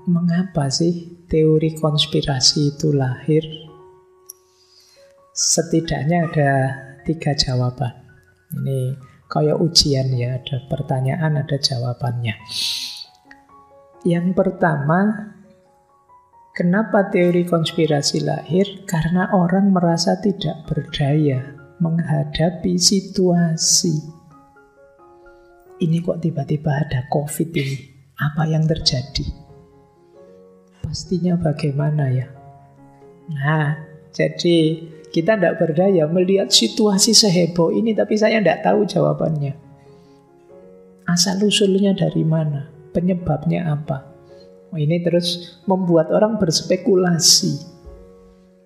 mengapa sih teori konspirasi itu lahir? Setidaknya ada 3 jawaban. Ini kayak ujian ya, ada pertanyaan, ada jawabannya. Yang pertama, kenapa teori konspirasi lahir? Karena orang merasa tidak berdaya menghadapi situasi. Ini kok tiba-tiba ada COVID ini? Apa yang terjadi? Pastinya bagaimana ya? Nah, jadi kita tidak berdaya melihat situasi seheboh ini, tapi saya tidak tahu jawabannya. Asal-usulnya dari mana? Penyebabnya apa? Ini terus membuat orang berspekulasi.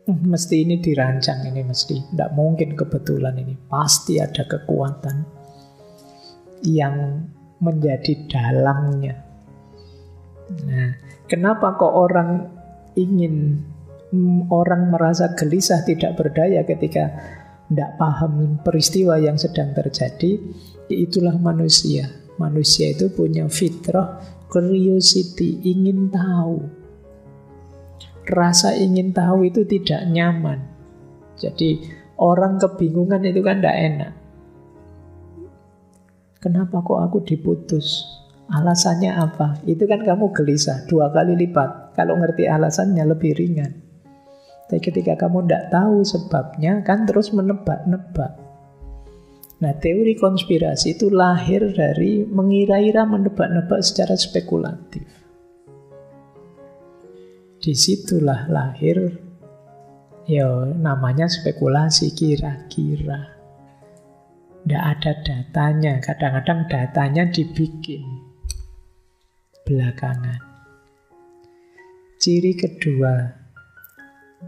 Mesti ini dirancang, ini mesti. Tidak mungkin kebetulan ini. Pasti ada kekuatan yang menjadi dalangnya. Nah, kenapa kok orang merasa gelisah, tidak berdaya ketika tidak paham peristiwa yang sedang terjadi? Itulah manusia. Manusia itu punya fitrah curiosity, ingin tahu. Rasa ingin tahu itu tidak nyaman. Jadi orang kebingungan itu kan tidak enak. Kenapa kok aku diputus? Alasannya apa? Itu kan kamu gelisah 2 kali lipat. Kalau ngerti alasannya lebih ringan. Tapi ketika kamu tidak tahu sebabnya, kan terus menebak-nebak. Nah, teori konspirasi itu lahir dari mengira-ira, menebak-nebak secara spekulatif. Disitulah lahir, ya namanya spekulasi, kira-kira. Tidak ada datanya, kadang-kadang datanya dibikin belakangan. Ciri kedua,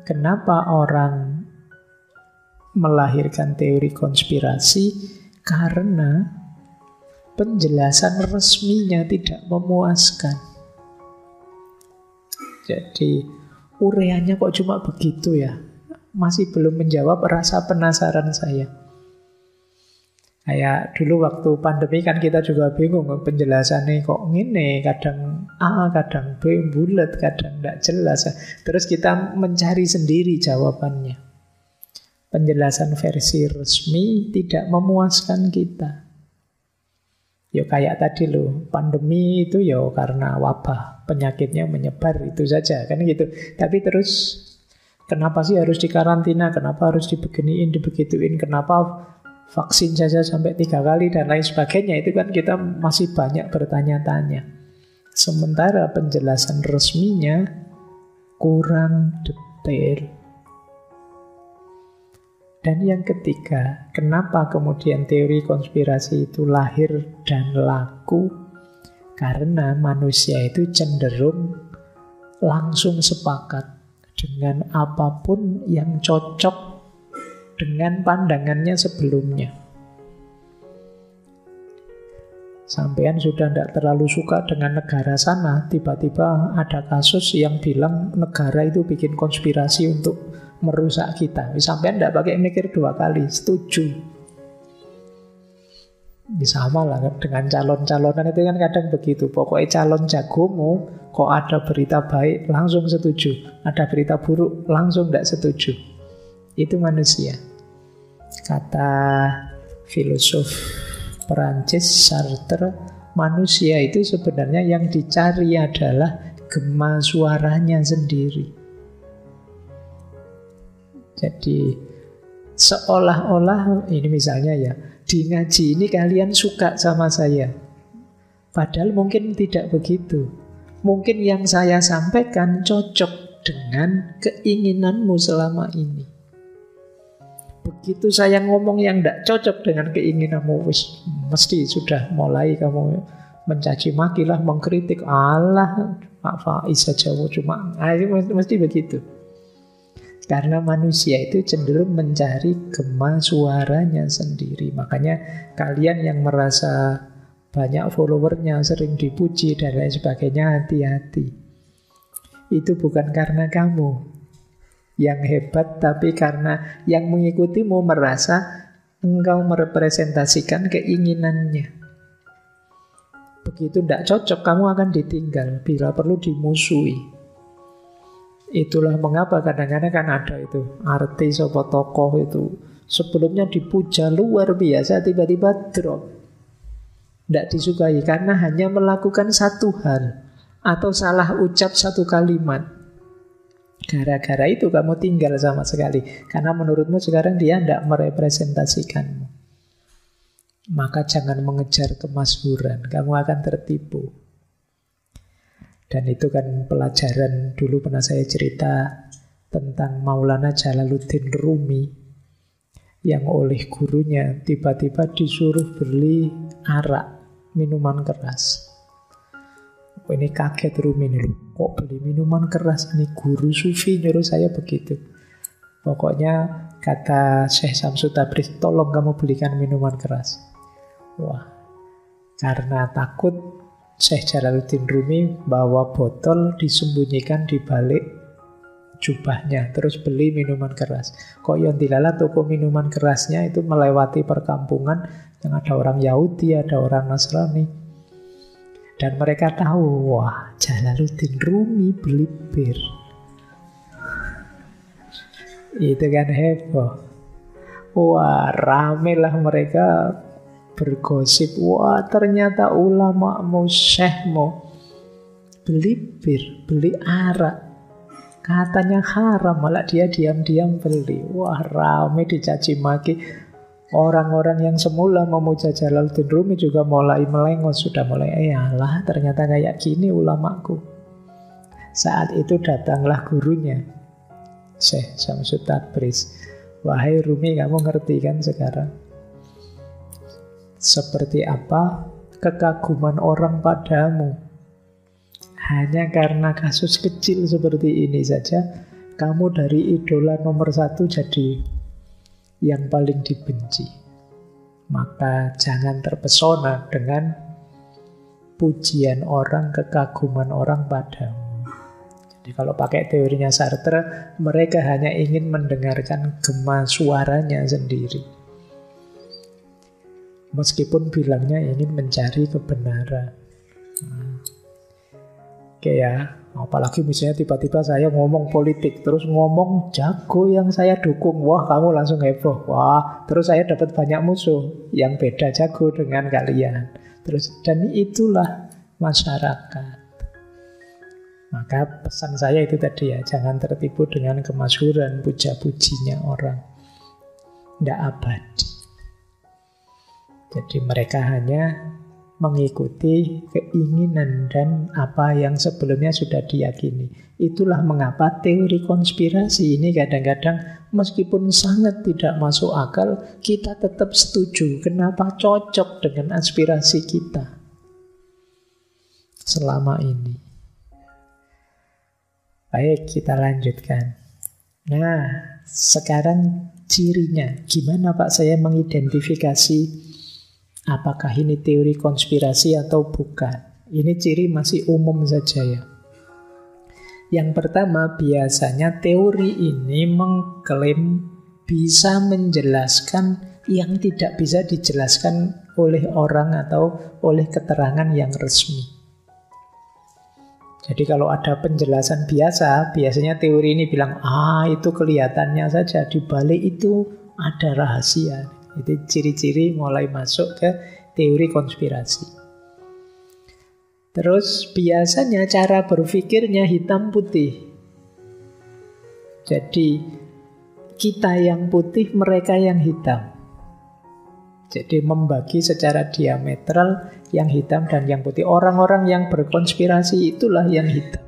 kenapa orang melahirkan teori konspirasi? Karena penjelasan resminya tidak memuaskan. Jadi ureanya kok cuma begitu ya? Masih belum menjawab rasa penasaran saya. Kayak dulu waktu pandemi kan kita juga bingung penjelasannya kok gini, kadang A, kadang B, bulat, kadang tidak jelas. Terus kita mencari sendiri jawabannya. Penjelasan versi resmi tidak memuaskan kita. Ya kayak tadi loh, pandemi itu ya karena wabah, penyakitnya menyebar, itu saja kan gitu. Tapi terus kenapa sih harus dikarantina, kenapa harus dibeginiin, dibegituin, kenapa vaksin saja sampai 3 kali dan lain sebagainya, itu kan kita masih banyak bertanya-tanya. Sementara penjelasan resminya kurang detail. Dan yang ketiga, kenapa kemudian teori konspirasi itu lahir dan laku? Karena manusia itu cenderung langsung sepakat dengan apapun yang cocok dengan pandangannya sebelumnya. Sampean sudah tidak terlalu suka dengan negara sana, tiba-tiba ada kasus yang bilang negara itu bikin konspirasi untuk merusak kita. Sampean tidak pakai mikir 2 kali, setuju. Sama lah dengan calon-calonan itu kan kadang begitu. Pokoknya calon jagomu, kok ada berita baik langsung setuju, ada berita buruk langsung tidak setuju. Itu manusia. Kata filosof Perancis Sartre, manusia itu sebenarnya yang dicari adalah gema suaranya sendiri. Jadi seolah-olah ini misalnya ya, di ngaji ini kalian suka sama saya. Padahal mungkin tidak begitu. Mungkin yang saya sampaikan cocok dengan keinginanmu selama ini. Begitu saya ngomong yang tidak cocok dengan keinginanmu, mesti sudah mulai kamu mencaci maki lah, mengkritik. Allah, Pak Faiz saja cuma, mesti begitu. Karena manusia itu cenderung mencari gema suaranya sendiri. Makanya kalian yang merasa banyak followernya, sering dipuji dan lain sebagainya, hati-hati. Itu bukan karena kamu yang hebat, tapi karena yang mengikutimu merasa engkau merepresentasikan keinginannya. Begitu tidak cocok, kamu akan ditinggal, bila perlu dimusuhi. Itulah mengapa kadang-kadang kan ada itu artis atau tokoh itu sebelumnya dipuja luar biasa, tiba-tiba drop, tidak disukai karena hanya melakukan satu hal atau salah ucap satu kalimat. Gara-gara itu kamu tinggal sama sekali, karena menurutmu sekarang dia tidak merepresentasikanmu. Maka jangan mengejar kemasyhuran, kamu akan tertipu. Dan itu kan pelajaran dulu pernah saya cerita tentang Maulana Jalaluddin Rumi yang oleh gurunya tiba-tiba disuruh beli arak, minuman keras. Ini kaget Rumi nih, kok beli minuman keras? Ini guru sufi nyuruh saya begitu. Pokoknya kata Syekh Syamsul Tabriz, tolong kamu belikan minuman keras. Wah, karena takut, Syekh Jalaluddin Rumi bawa botol disembunyikan di balik jubahnya, terus beli minuman keras. Kok yang dilala toko minuman kerasnya itu melewati perkampungan yang ada orang Yahudi, ada orang Nasrani. Dan mereka tahu, wah, Jalaluddin Rumi beli bir. Itu kan heboh. Wah, ramelah mereka bergosip, wah ternyata ulama-mu, syekhmu beli bir, beli arak, katanya haram, malah dia diam-diam beli. Wah, rame dicaci maki. Orang-orang yang semula memuja Jalaluddin Rumi juga mulai melengos, sudah mulai, alah ternyata kayak gini ulamaku. Saat itu datanglah gurunya, Syekh Syamsul Tabriz. Wahai Rumi, kamu ngerti kan sekarang seperti apa kekaguman orang padamu? Hanya karena kasus kecil seperti ini saja, kamu dari idola nomor 1 jadi yang paling dibenci. Maka jangan terpesona dengan pujian orang, kekaguman orang padamu. Jadi kalau pakai teorinya Sartre, mereka hanya ingin mendengarkan gema suaranya sendiri. Meskipun bilangnya ingin mencari kebenaran. Oke ya, apalagi misalnya tiba-tiba saya ngomong politik, terus ngomong jago yang saya dukung, wah kamu langsung heboh, wah terus saya dapat banyak musuh yang beda jago dengan kalian. Terus dan itulah masyarakat. Maka pesan saya itu tadi ya, jangan tertipu dengan kemasyhuran, puja-pujinya orang, tidak abadi. Jadi mereka hanya mengikuti keinginan dan apa yang sebelumnya sudah diyakini. Itulah mengapa teori konspirasi ini kadang-kadang meskipun sangat tidak masuk akal, kita tetap setuju. Kenapa? Cocok dengan aspirasi kita selama ini. Baik, kita lanjutkan. Nah, sekarang cirinya. Gimana Pak saya mengidentifikasi apakah ini teori konspirasi atau bukan? Ini ciri masih umum saja ya. Yang pertama, biasanya teori ini mengklaim bisa menjelaskan yang tidak bisa dijelaskan oleh orang atau oleh keterangan yang resmi. Jadi kalau ada penjelasan biasa, biasanya teori ini bilang, itu kelihatannya saja, di balik itu ada rahasia. Itu ciri-ciri mulai masuk ke teori konspirasi. Terus biasanya cara berpikirnya hitam putih. Jadi kita yang putih, mereka yang hitam. Jadi membagi secara diametral yang hitam dan yang putih. Orang-orang yang berkonspirasi itulah yang hitam.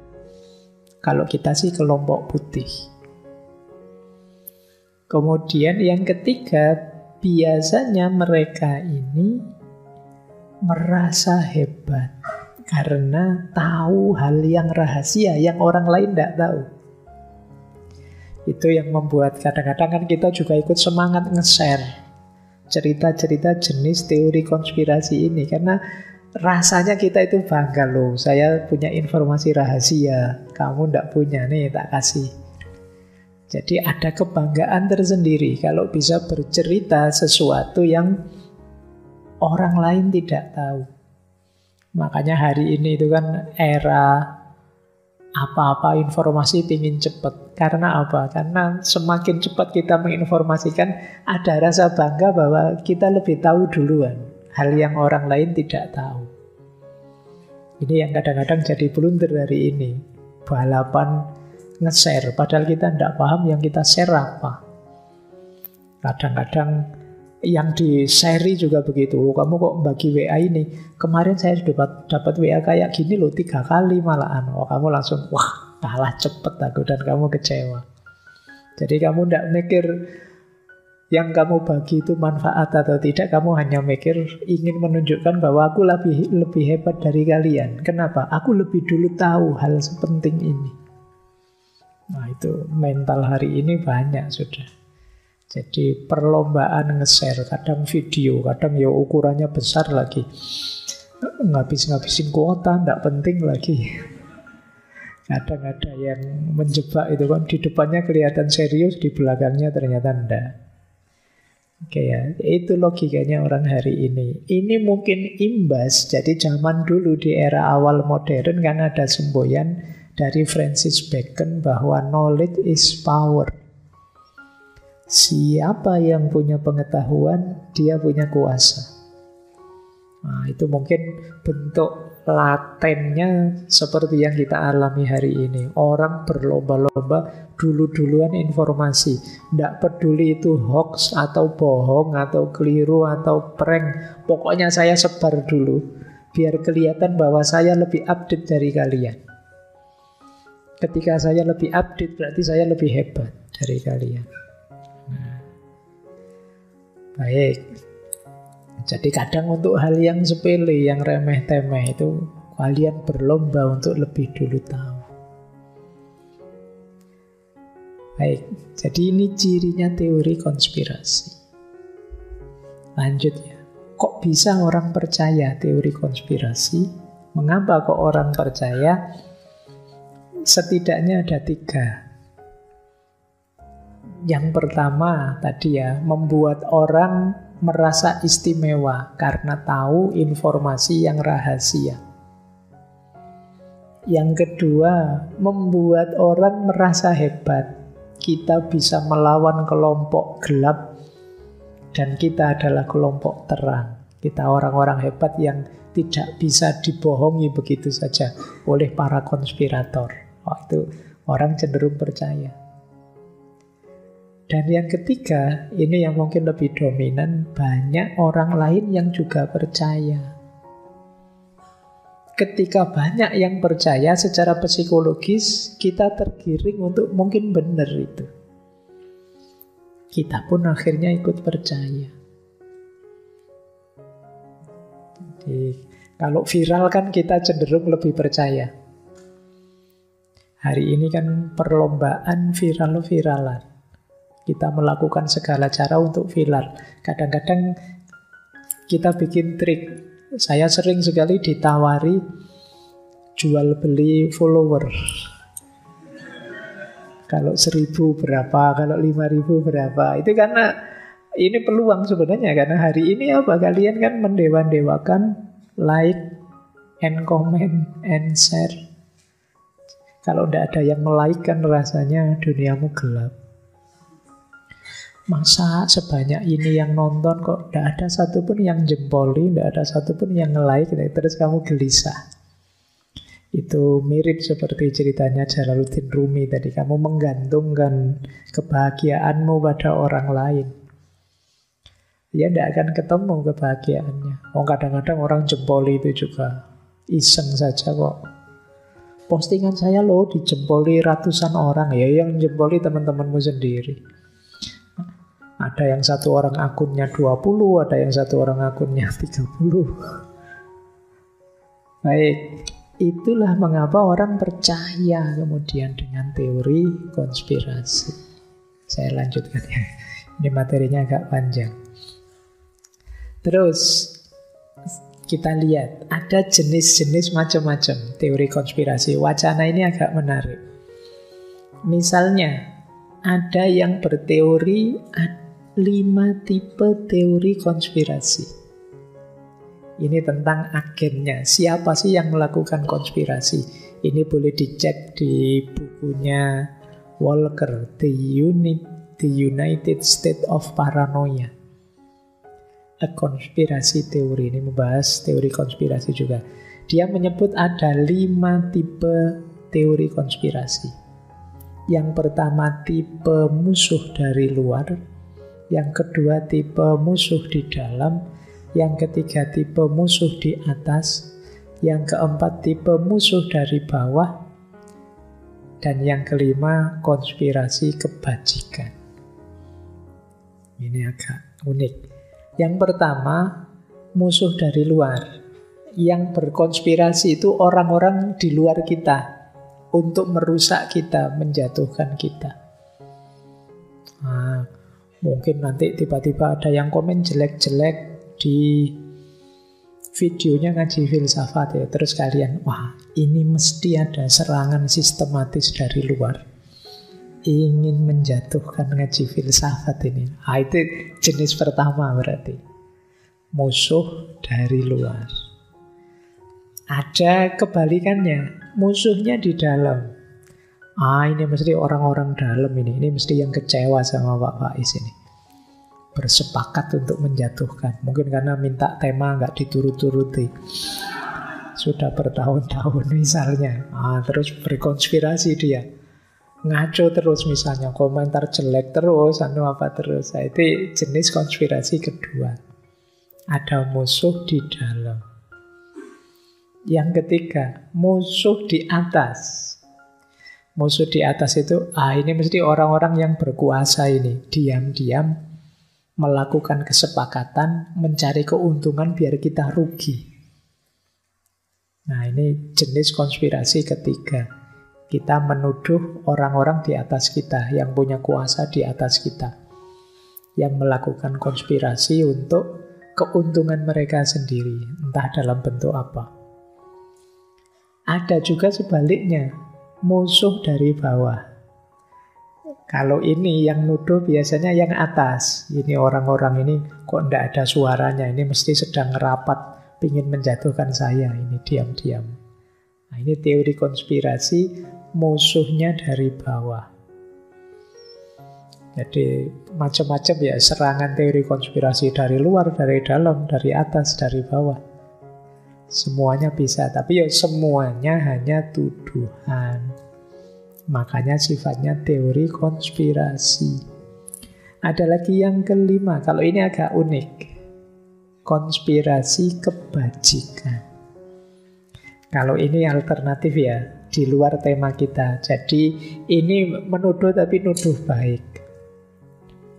Kalau kita sih kelompok putih. Kemudian yang ketiga, biasanya mereka ini merasa hebat karena tahu hal yang rahasia yang orang lain tidak tahu. Itu yang membuat kadang-kadang kan kita juga ikut semangat nge-share cerita-cerita jenis teori konspirasi ini, karena rasanya kita itu bangga loh, saya punya informasi rahasia, kamu tidak punya, nih tak kasih. Jadi ada kebanggaan tersendiri kalau bisa bercerita sesuatu yang orang lain tidak tahu. Makanya hari ini itu kan era apa-apa informasi pingin cepat. Karena apa? Karena semakin cepat kita menginformasikan, ada rasa bangga bahwa kita lebih tahu duluan hal yang orang lain tidak tahu. Ini yang kadang-kadang jadi blunder dari ini. Balapan nge-share, padahal kita tidak paham yang kita share apa. Kadang-kadang yang di-share juga begitu. Kamu kok bagi WA ini? Kemarin saya dapat WA kayak gini loh, 3 kali malahan. Kamu langsung, wah kalah cepet aku, dan kamu kecewa. Jadi kamu tidak mikir yang kamu bagi itu manfaat atau tidak. Kamu hanya mikir ingin menunjukkan bahwa aku lebih hebat dari kalian. Kenapa? Aku lebih dulu tahu hal sepenting ini. Nah itu mental hari ini banyak sudah. Jadi perlombaan nge-share, kadang video, kadang ya ukurannya besar lagi. Ngabis-ngabisin kuota, tidak penting lagi. Kadang ada yang menjebak itu kan, di depannya kelihatan serius, di belakangnya ternyata enggak. Oke ya, itu logikanya orang hari ini. Ini mungkin imbas, jadi zaman dulu di era awal modern kan ada semboyan dari Francis Bacon bahwa knowledge is power. Siapa yang punya pengetahuan, dia punya kuasa. Nah, itu mungkin bentuk latennya seperti yang kita alami hari ini. Orang berlomba-lomba dulu-duluan informasi. Tidak peduli itu hoax atau bohong atau keliru atau prank. Pokoknya saya sebar dulu, biar kelihatan bahwa saya lebih update dari kalian. Ketika saya lebih update, berarti saya lebih hebat dari kalian. Baik, jadi kadang untuk hal yang sepele, yang remeh-temeh itu kalian berlomba untuk lebih dulu tahu. Baik, jadi ini cirinya teori konspirasi. Lanjut ya, kok bisa orang percaya teori konspirasi? Mengapa kok orang percaya? Setidaknya ada 3. Yang pertama tadi ya, membuat orang merasa istimewa karena tahu informasi yang rahasia. Yang kedua, membuat orang merasa hebat. Kita bisa melawan kelompok gelap dan kita adalah kelompok terang. Kita orang-orang hebat yang tidak bisa dibohongi begitu saja oleh para konspirator. Waktu orang cenderung percaya. Dan yang ketiga, ini yang mungkin lebih dominan, banyak orang lain yang juga percaya. Ketika banyak yang percaya secara psikologis, kita tergiring untuk mungkin benar itu. Kita pun akhirnya ikut percaya. Jadi, kalau viral kan kita cenderung lebih percaya. Hari ini kan perlombaan viral-viralan. Kita melakukan segala cara untuk viral. Kadang-kadang kita bikin trik. Saya sering sekali ditawari jual beli follower. Kalau 1.000 berapa, kalau 5.000 berapa. Itu karena ini peluang sebenarnya. Karena hari ini apa? Kalian kan mendewa-dewakan like and comment and share. Kalau tidak ada yang like kan rasanya duniamu gelap. Masa sebanyak ini yang nonton kok tidak ada satupun yang jempoli, tidak ada satupun yang nge-like, terus kamu gelisah. Itu mirip seperti ceritanya Jalaluddin Rumi tadi. Kamu menggantungkan kebahagiaanmu pada orang lain. Ya tidak akan ketemu kebahagiaannya. Kadang-kadang orang jempoli itu juga iseng saja kok. Postingan saya loh dijempoli ratusan orang. Ya yang jempoli teman-temanmu sendiri. Ada yang satu orang akunnya 20, ada yang satu orang akunnya 30. Baik, itulah mengapa orang percaya kemudian dengan teori konspirasi. Saya lanjutkan ya. Ini materinya agak panjang. Terus kita lihat ada jenis-jenis macam-macam teori konspirasi. Wacana ini agak menarik. Misalnya ada yang berteori 5 tipe teori konspirasi. Ini tentang agennya. Siapa sih yang melakukan konspirasi? Ini boleh dicek di bukunya Walker, The United States of Paranoia. A Conspiracy Theory. Ini membahas teori konspirasi juga. Dia menyebut ada 5 tipe teori konspirasi. Yang pertama tipe musuh dari luar. Yang kedua tipe musuh di dalam. Yang ketiga tipe musuh di atas. Yang keempat tipe musuh dari bawah. Dan yang kelima konspirasi kebajikan. Ini agak unik. Yang pertama musuh dari luar. Yang berkonspirasi itu orang-orang di luar kita untuk merusak kita, menjatuhkan kita. Nah, mungkin nanti tiba-tiba ada yang komen jelek-jelek di videonya ngaji filsafat ya. Terus kalian, wah ini mesti ada serangan sistematis dari luar. Ingin menjatuhkan ngaji filsafat ini. Nah, itu jenis pertama berarti. Musuh dari luar. Ada kebalikannya. Musuhnya di dalam. Ini mesti orang-orang dalam ini. Ini mesti yang kecewa sama Pak Faiz ini. Bersepakat untuk menjatuhkan. Mungkin karena minta tema nggak diturut-turuti. Sudah bertahun-tahun misalnya. Terus berkonspirasi dia. Ngaco terus misalnya. Komentar jelek terus. Apa terus. Nah, itu jenis konspirasi kedua. Ada musuh di dalam. Yang ketiga, musuh di atas. Musuh di atas itu, ini mesti orang-orang yang berkuasa ini. Diam-diam melakukan kesepakatan, mencari keuntungan biar kita rugi. Nah, ini jenis konspirasi ketiga. Kita menuduh orang-orang di atas kita, yang punya kuasa di atas kita. Yang melakukan konspirasi untuk keuntungan mereka sendiri, entah dalam bentuk apa. Ada juga sebaliknya, musuh dari bawah. Kalau ini yang nuduh biasanya yang atas. Ini orang-orang ini kok tidak ada suaranya, ini mesti sedang rapat, ingin menjatuhkan saya, ini diam-diam. Nah, ini teori konspirasi, musuhnya dari bawah. Jadi macam-macam ya serangan teori konspirasi dari luar, dari dalam, dari atas, dari bawah. Semuanya bisa, tapi ya semuanya hanya tuduhan. Makanya sifatnya teori konspirasi. Ada lagi yang kelima, kalau ini agak unik. Konspirasi kebajikan. Kalau ini alternatif ya, di luar tema kita. Jadi ini menuduh tapi nuduh baik.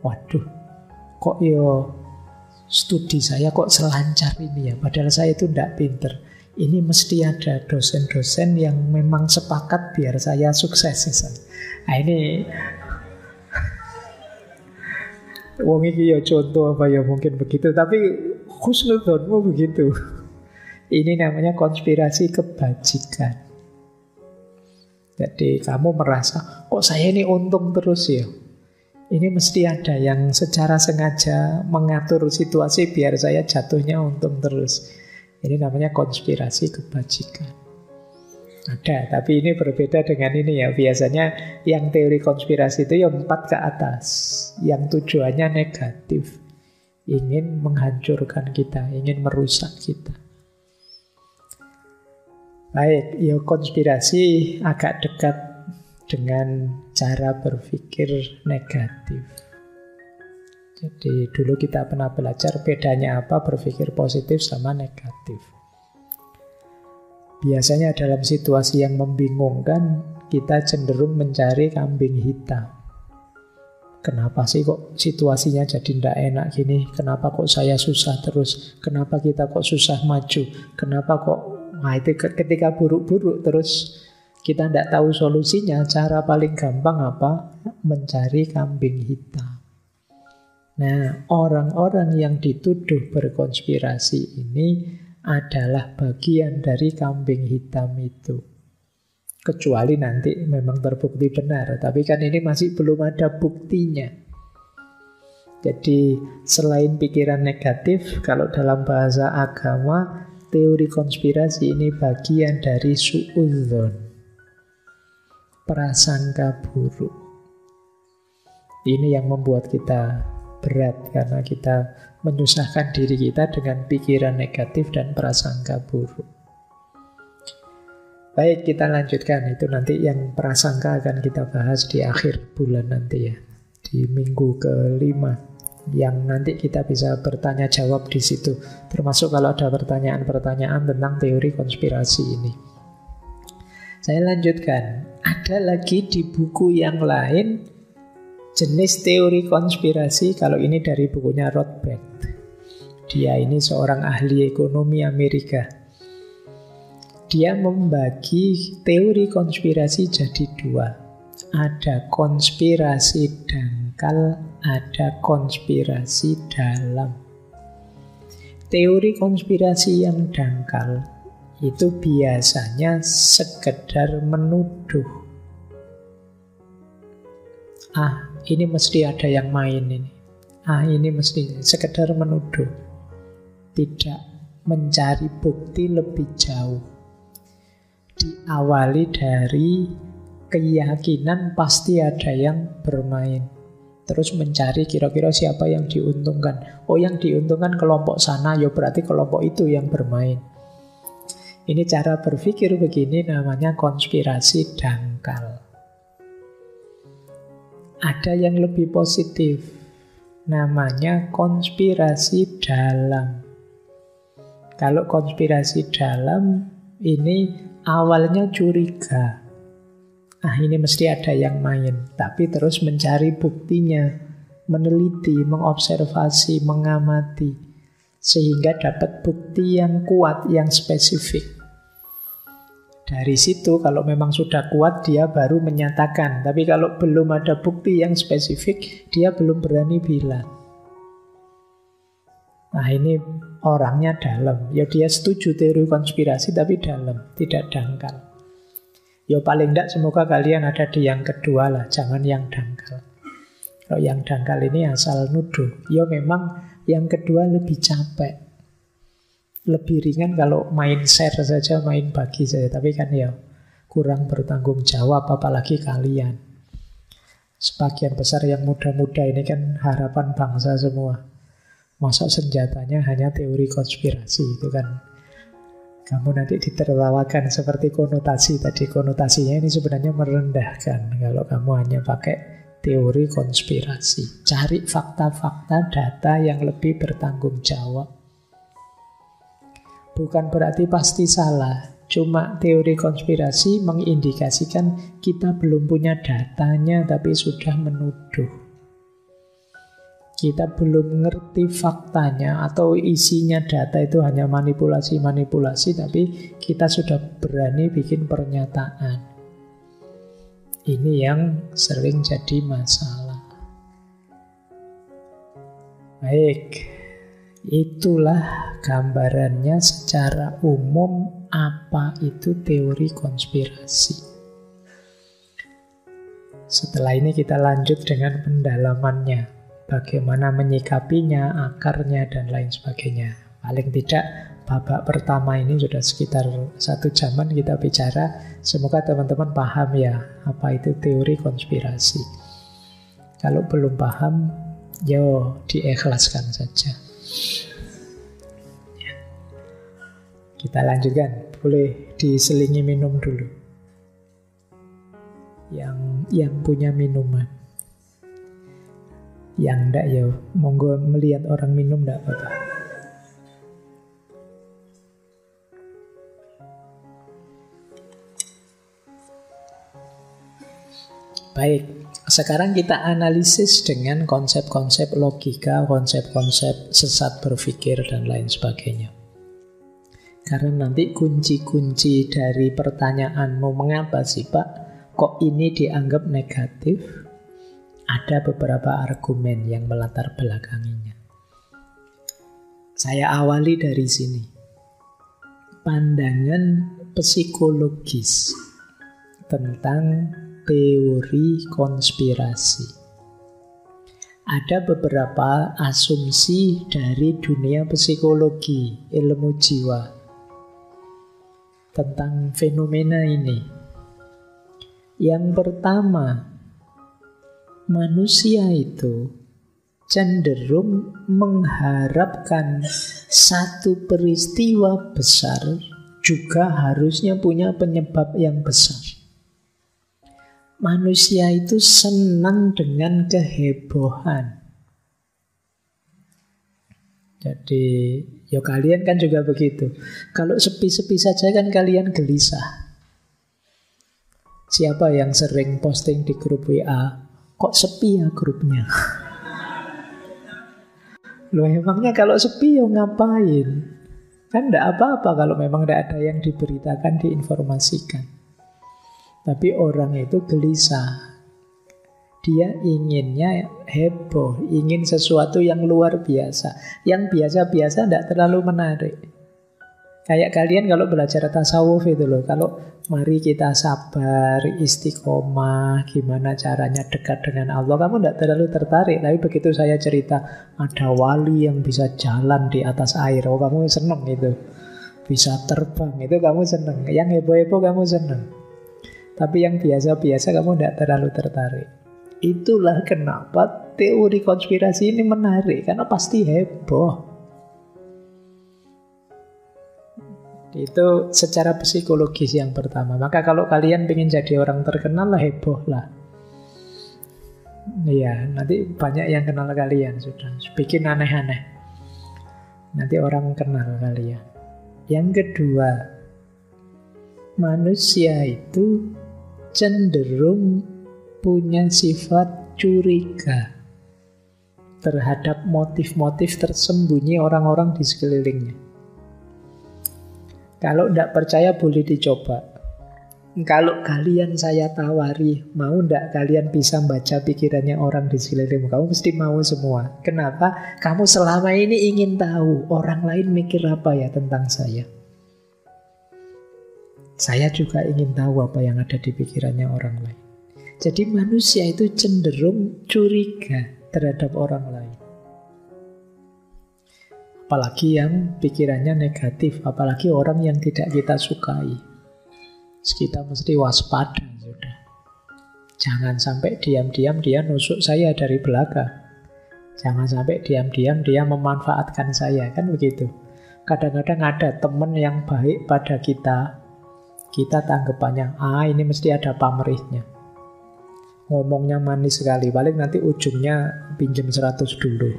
Waduh, kok studi saya kok selancar ini ya, padahal saya itu tidak pinter. Ini mesti ada dosen-dosen yang memang sepakat biar saya sukses. Nah ini wong iki ya contoh apa ya mungkin begitu, tapi husnudonmu begitu. Ini namanya konspirasi kebajikan. Jadi kamu merasa kok saya ini untung terus ya. Ini mesti ada yang secara sengaja mengatur situasi biar saya jatuhnya untung terus. Ini namanya konspirasi kebajikan. Ada, tapi ini berbeda dengan ini ya. Biasanya yang teori konspirasi itu ya 4 ke atas. Yang tujuannya negatif. Ingin menghancurkan kita, ingin merusak kita. Baik, ya konspirasi agak dekat dengan cara berpikir negatif. Jadi dulu kita pernah belajar bedanya apa berpikir positif sama negatif. Biasanya dalam situasi yang membingungkan, kita cenderung mencari kambing hitam. Kenapa sih kok situasinya jadi tidak enak gini? Kenapa kok saya susah terus? Kenapa kita kok susah maju? Kenapa kok... Nah itu ketika buruk-buruk terus kita tidak tahu solusinya, cara paling gampang apa? Mencari kambing hitam. Nah, orang-orang yang dituduh berkonspirasi ini adalah bagian dari kambing hitam itu. Kecuali nanti memang terbukti benar, tapi kan ini masih belum ada buktinya. Jadi selain pikiran negatif, kalau dalam bahasa agama, teori konspirasi ini bagian dari su'udzon, prasangka buruk. Ini yang membuat kita berat, karena kita menyusahkan diri kita dengan pikiran negatif dan prasangka buruk. Baik, kita lanjutkan. Itu nanti yang prasangka akan kita bahas di akhir bulan nanti ya, di minggu ke-5, yang nanti kita bisa bertanya jawab di situ, termasuk kalau ada pertanyaan-pertanyaan tentang teori konspirasi ini. Saya lanjutkan. Ada lagi di buku yang lain jenis teori konspirasi. Kalau ini dari bukunya Rothbard. Dia ini seorang ahli ekonomi Amerika. Dia membagi teori konspirasi jadi 2. Ada konspirasi dangkal, ada konspirasi dalam. Teori konspirasi yang dangkal itu biasanya sekedar menuduh. Ini mesti ada yang main ini. Ini mesti sekedar menuduh. Tidak mencari bukti lebih jauh. Diawali dari keyakinan pasti ada yang bermain. Terus mencari kira-kira siapa yang diuntungkan. Yang diuntungkan kelompok sana, ya berarti kelompok itu yang bermain. Ini cara berpikir begini namanya konspirasi dangkal. Ada yang lebih positif, namanya konspirasi dalam. Kalau konspirasi dalam ini awalnya curiga. Ini mesti ada yang main, tapi terus mencari buktinya, meneliti, mengobservasi, mengamati, sehingga dapat bukti yang kuat, yang spesifik. Dari situ kalau memang sudah kuat dia baru menyatakan. Tapi kalau belum ada bukti yang spesifik, dia belum berani bilang. Ini orangnya dalam. Ya dia setuju teori konspirasi tapi dalam, tidak dangkal. Ya paling tidak semoga kalian ada di yang kedua lah, jangan yang dangkal. Kalau yang dangkal ini asal nuduh. Ya memang yang kedua lebih capek. Lebih ringan kalau main share saja, main bagi saja. Tapi kan ya kurang bertanggung jawab, apalagi kalian. Sebagian besar yang muda-muda ini kan harapan bangsa semua. Masa senjatanya hanya teori konspirasi, itu kan. Kamu nanti ditertawakan seperti konotasi tadi. Konotasinya ini sebenarnya merendahkan kalau kamu hanya pakai teori konspirasi. Cari fakta-fakta, data yang lebih bertanggung jawab. Bukan berarti pasti salah. Cuma teori konspirasi mengindikasikan kita belum punya datanya tapi sudah menuduh. Kita belum ngerti faktanya atau isinya data itu hanya manipulasi-manipulasi, tapi kita sudah berani bikin pernyataan. Ini yang sering jadi masalah. Baik, itulah gambarannya secara umum apa itu teori konspirasi. Setelah ini kita lanjut dengan pendalamannya. Bagaimana menyikapinya, akarnya, dan lain sebagainya. Paling tidak babak pertama ini sudah sekitar 1 jaman kita bicara. Semoga teman-teman paham ya apa itu teori konspirasi. Kalau belum paham, diikhlaskan saja. Kita lanjutkan. Boleh diselingi minum dulu. Yang punya minuman. Yang enggak ya, monggo melihat orang minum enggak apa-apa. Baik, sekarang kita analisis dengan konsep-konsep logika, konsep-konsep sesat berpikir, dan lain sebagainya. Karena nanti kunci-kunci dari pertanyaanmu, mengapa sih Pak, kok ini dianggap negatif? Ada beberapa argumen yang melatar belakanginya. Saya awali dari sini. Pandangan psikologis tentang teori konspirasi. Ada beberapa asumsi dari dunia psikologi, ilmu jiwa, tentang fenomena ini. Yang pertama, manusia itu cenderung mengharapkan satu peristiwa besar juga harusnya punya penyebab yang besar. Manusia itu senang dengan kehebohan. Jadi, ya kalian kan juga begitu. Kalau sepi-sepi saja kan kalian gelisah. Siapa yang sering posting di grup WA? Kok sepi ya grupnya? Loh emangnya kalau sepi ya ngapain? Kan enggak apa-apa kalau memang enggak ada yang diberitakan, diinformasikan. Tapi orang itu gelisah. Dia inginnya heboh, ingin sesuatu yang luar biasa. Yang biasa-biasa tidak terlalu menarik. Kayak kalian kalau belajar tasawuf itu loh, kalau mari kita sabar, istiqomah, gimana caranya dekat dengan Allah, kamu tidak terlalu tertarik. Tapi begitu saya cerita ada wali yang bisa jalan di atas air, oh kamu seneng itu. Bisa terbang, itu kamu seneng. Yang heboh-heboh kamu seneng. Tapi yang biasa-biasa kamu tidak terlalu tertarik. Itulah kenapa teori konspirasi ini menarik, karena pasti heboh. Itu secara psikologis yang pertama. Maka kalau kalian ingin jadi orang terkenal lah, heboh lah. Iya, nanti banyak yang kenal kalian sudah. Bikin aneh-aneh. Nanti orang kenal kalian. Yang kedua, manusia itu cenderung punya sifat curiga terhadap motif-motif tersembunyi orang-orang di sekelilingnya. Kalau tidak percaya boleh dicoba. Kalau kalian saya tawari, mau tidak kalian bisa baca pikirannya orang di sekelilingmu? Kamu mesti mau semua. Kenapa? Kamu selama ini ingin tahu orang lain mikir apa ya tentang saya. Saya juga ingin tahu apa yang ada di pikirannya orang lain. Jadi manusia itu cenderung curiga terhadap orang lain. Apalagi yang pikirannya negatif, apalagi orang yang tidak kita sukai. Kita mesti waspada sudah. Jangan sampai diam-diam dia nusuk saya dari belakang. Jangan sampai diam-diam dia memanfaatkan saya, kan begitu. Kadang-kadang ada teman yang baik pada kita tanggapannya, ini mesti ada pamrihnya. Ngomongnya manis sekali, paling nanti ujungnya pinjam 100 dulu.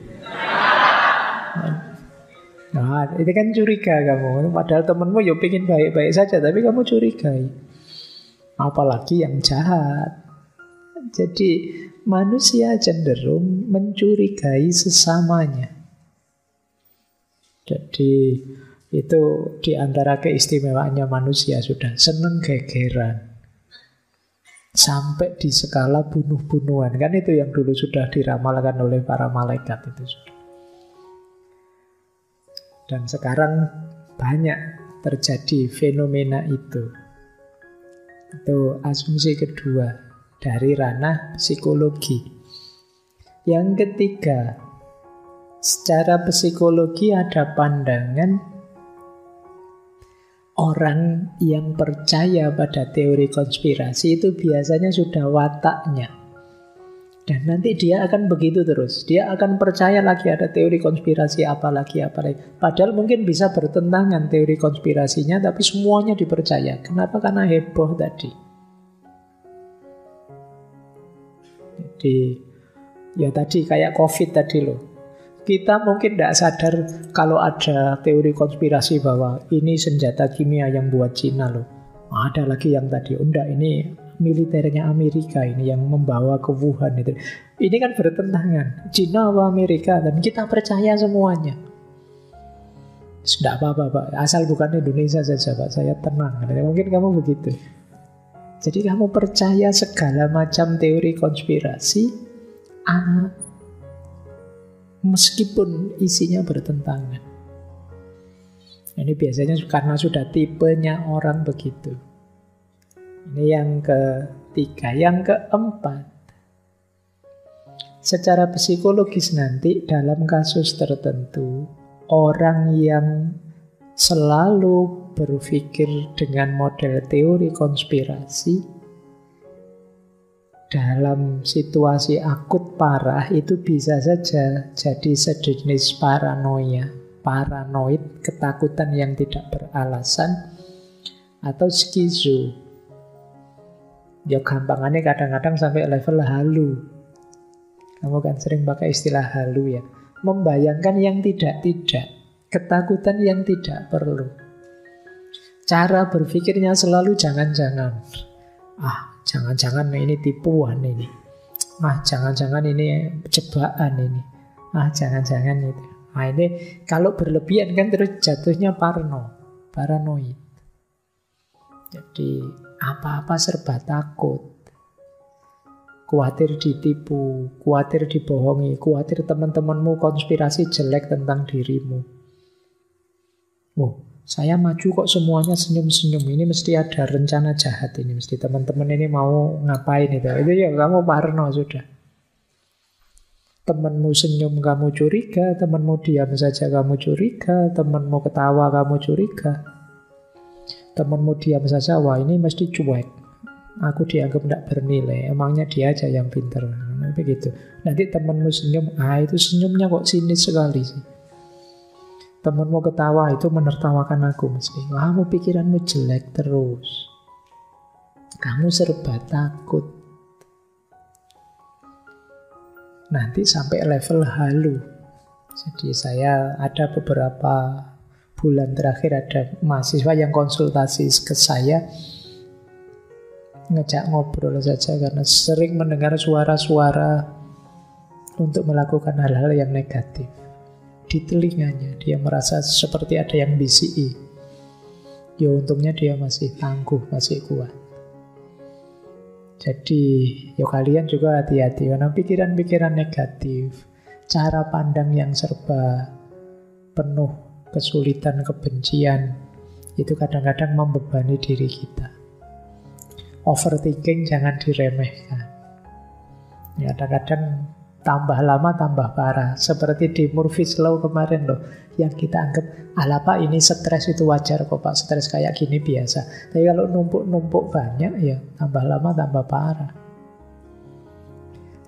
Nah, itu kan curiga kamu. Padahal temenmu ya pengen baik-baik saja, tapi kamu curigai. Apalagi yang jahat. Jadi manusia cenderung mencurigai sesamanya. Jadi itu di antara keistimewaannya manusia sudah, seneng gegeran. Sampai di skala bunuh-bunuhan. Kan itu yang dulu sudah diramalkan oleh para malaikat itu sudah. Dan sekarang banyak terjadi fenomena itu. Itu asumsi kedua dari ranah psikologi. Yang ketiga, secara psikologi ada pandangan orang yang percaya pada teori konspirasi itu biasanya sudah wataknya. Dan nanti dia akan begitu terus. Dia akan percaya lagi ada teori konspirasi apalagi. Padahal mungkin bisa bertentangan teori konspirasinya, tapi semuanya dipercaya. Kenapa? Karena heboh tadi. Jadi, ya tadi kayak COVID tadi loh. Kita mungkin tidak sadar kalau ada teori konspirasi bahwa ini senjata kimia yang buat Cina loh. Ada lagi yang tadi, enggak, ini militernya Amerika ini yang membawa ke Wuhan itu. Ini kan bertentangan, Cina atau Amerika, dan kita percaya semuanya. Tidak apa-apa Pak, asal bukan Indonesia saja Pak, saya tenang. Mungkin kamu begitu. Jadi kamu percaya segala macam teori konspirasi, meskipun isinya bertentangan. Ini biasanya karena sudah tipenya orang begitu. Ini yang ketiga. Yang keempat, Secara psikologis nanti dalam kasus tertentu, orang yang selalu berpikir dengan model teori konspirasi dalam situasi akut parah itu bisa saja jadi sejenis paranoia, paranoid, ketakutan yang tidak beralasan, atau skizo. Ya gampangannya kadang-kadang sampai level halu. Kamu kan sering pakai istilah halu ya. Membayangkan yang tidak-tidak, ketakutan yang tidak perlu. Cara berpikirnya selalu jangan-jangan. Jangan-jangan ini tipuan ini. Jangan-jangan ini jebakan ini. Jangan-jangan itu. Ini kalau berlebihan kan terus jatuhnya paranoid. Jadi apa-apa serba takut. Khawatir ditipu, khawatir dibohongi, khawatir teman-temanmu konspirasi jelek tentang dirimu. Saya maju kok semuanya senyum-senyum. Ini mesti ada rencana jahat ini. Mesti teman-teman ini mau ngapain itu. Itu ya kamu parno sudah. Temanmu senyum kamu curiga, temanmu diam saja kamu curiga, temanmu ketawa kamu curiga. Temanmu diam saja, wah ini mesti cuek. Aku dianggap tidak bernilai. Emangnya dia aja yang pintar. Begitu. Nanti temanmu senyum, itu senyumnya kok sinis sekali sih. Temanmu ketawa itu menertawakan aku mesti. Kamu pikiranmu jelek terus. Kamu serba takut. Nanti sampai level halu. Jadi saya ada beberapa bulan terakhir ada mahasiswa yang konsultasi ke saya, ngejak ngobrol saja karena sering mendengar suara-suara untuk melakukan hal-hal yang negatif. Di telinganya dia merasa seperti ada yang bisiki. Ya untungnya dia masih tangguh, masih kuat. Jadi ya kalian juga hati-hati karena pikiran-pikiran negatif, cara pandang yang serba penuh kesulitan, kebencian, itu kadang-kadang membebani diri kita. Overthinking jangan diremehkan. Ya kadang-kadang tambah lama tambah parah. Seperti di Murphy's Law kemarin loh, yang kita anggap, Pak ini stres itu wajar kok Pak, stres kayak gini biasa. Tapi kalau numpuk-numpuk banyak ya tambah lama tambah parah.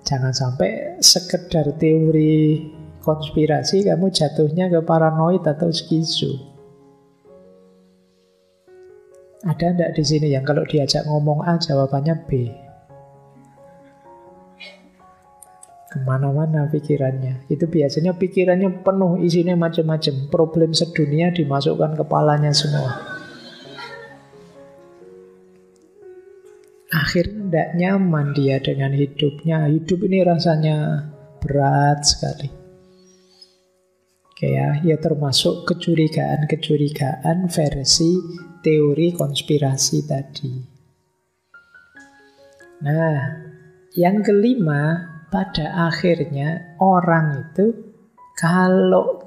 Jangan sampai sekedar teori konspirasi kamu jatuhnya ke paranoid atau skizo. Ada enggak di sini yang kalau diajak ngomong A jawabannya B? Kemana-mana pikirannya. Itu biasanya pikirannya penuh, isinya macam-macam. Problem sedunia dimasukkan kepalanya semua. Akhirnya tidak nyaman dia dengan hidupnya. Hidup ini rasanya berat sekali. Ya termasuk kecurigaan versi teori konspirasi tadi. Nah, yang kelima, pada akhirnya orang itu kalau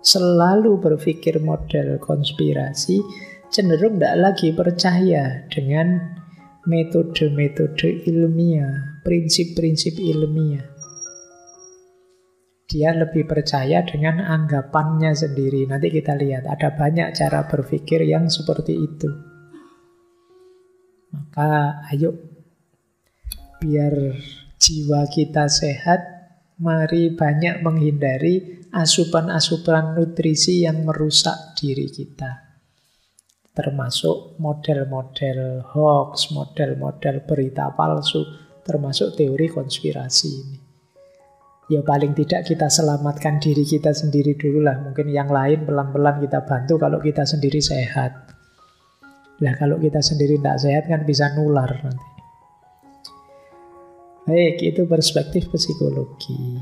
selalu berpikir model konspirasi cenderung tidak lagi percaya dengan metode-metode ilmiah, prinsip-prinsip ilmiah. Dia lebih percaya dengan anggapannya sendiri. Nanti kita lihat ada banyak cara berpikir yang seperti itu. Maka ayo biar jiwa kita sehat, mari banyak menghindari asupan-asupan nutrisi yang merusak diri kita. Termasuk model-model hoax, model-model berita palsu, termasuk teori konspirasi ini. Ya paling tidak kita selamatkan diri kita sendiri dulu lah. Mungkin yang lain pelan-pelan kita bantu kalau kita sendiri sehat. Nah kalau kita sendiri tidak sehat kan bisa nular nanti. Baik, itu perspektif psikologi.